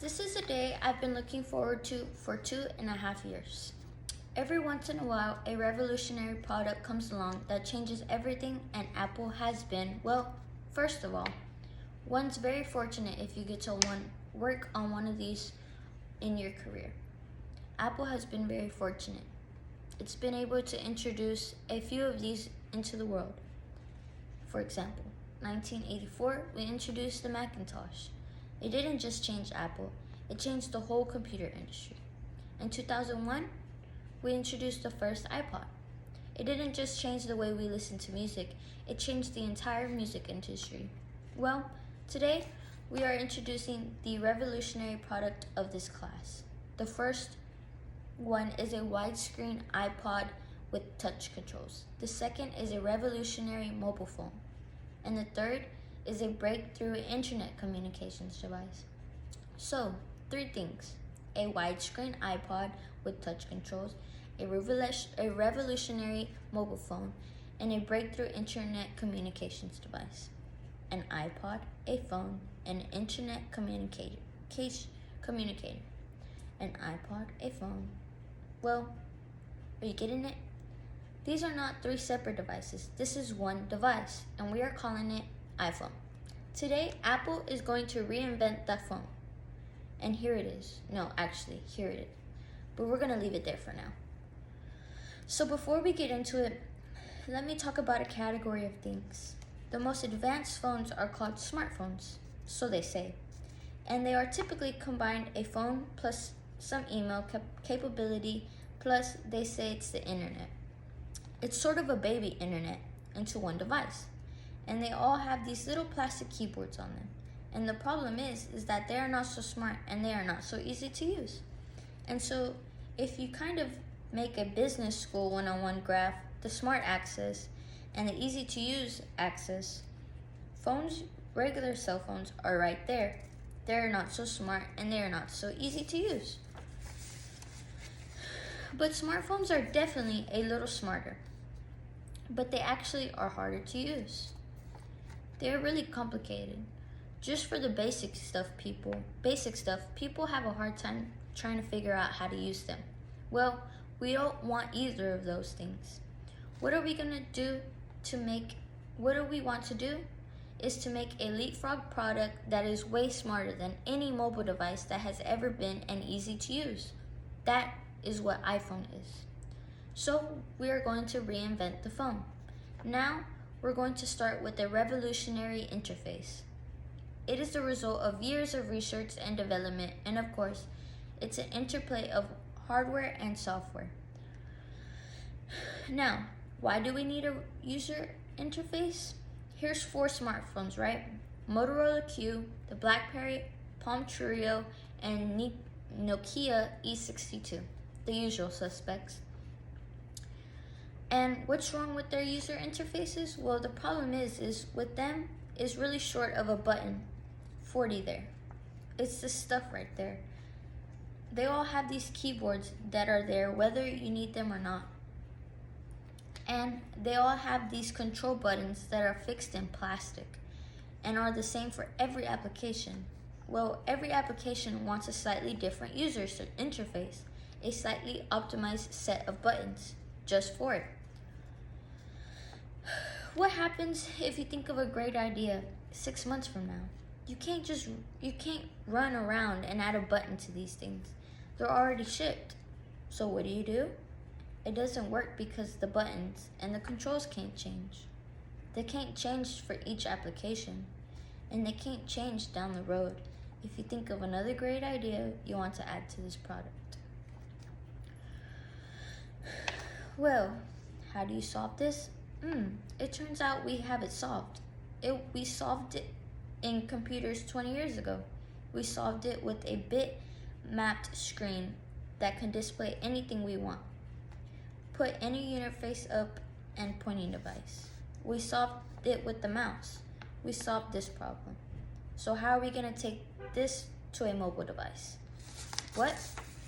This is a day I've been looking forward to for 2.5 years. Every once in a while, a revolutionary product comes along that changes everything, and Apple has been, well, first of all, one's very fortunate if you get to work on one of these in your career. Apple has been very fortunate. It's been able to introduce a few of these into the world. For example, 1984, we introduced the Macintosh. It didn't just change Apple, it changed the whole computer industry. In 2001, we introduced the first iPod. It didn't just change the way we listen to music, it changed the entire music industry. Well, today, we are introducing the revolutionary product of this class. The first one is a widescreen iPod with touch controls. The second is a revolutionary mobile phone. And the third is a breakthrough internet communications device. So, 3 things: a widescreen iPod with touch controls, a revolutionary mobile phone, and a breakthrough internet communications device. An iPod, a phone, and an internet communicator. An iPod, a phone. Well, are you getting it? These are not 3 separate devices. This is one device, and we are calling it iPhone. Today, Apple is going to reinvent that phone. And here it is. No, actually, here it is. But we're going to leave it there for now. So before we get into it, let me talk about a category of things. The most advanced phones are called smartphones, so they say. And they are typically combined a phone plus some email capability, plus they say it's the internet. It's sort of a baby internet into one device. And they all have these little plastic keyboards on them. And the problem is that they are not so smart and they are not so easy to use. And so if you kind of make a business school one-on-one graph, the smart axis and the easy to use axis, phones, regular cell phones, are right there. They're not so smart and they're not so easy to use. But smartphones are definitely a little smarter. But they actually are harder to use. They're really complicated. Just for the basic stuff, people have a hard time trying to figure out how to use them. Well, we don't want either of those things. What we want to do is to make a leapfrog product that is way smarter than any mobile device that has ever been and easy to use. That is what iPhone is. So we are going to reinvent the phone. Now, we're going to start with a revolutionary interface. It is the result of years of research and development, and of course, it's an interplay of hardware and software. Now, why do we need a user interface? Here's 4 smartphones, right? Motorola Q, the BlackBerry Palm Treo, and Nokia E62, the usual suspects. And what's wrong with their user interfaces? Well, the problem is with them is really short of a button, 40 there. It's this stuff right there. They all have these keyboards that are there whether you need them or not. And they all have these control buttons that are fixed in plastic and are the same for every application. Well, every application wants a slightly different user interface, a slightly optimized set of buttons just for it. What happens if you think of a great idea 6 months from now? You can't run around and add a button to these things. They're already shipped. So what do? It doesn't work because the buttons and the controls can't change. They can't change for each application, and they can't change down the road if you think of another great idea you want to add to this product. Well, how do you solve this? It turns out we have it solved. We solved it in computers 20 years ago. We solved it with a bit-mapped screen that can display anything we want. Put any interface up and pointing device. We solved it with the mouse. We solved this problem. So how are we going to take this to a mobile device? What?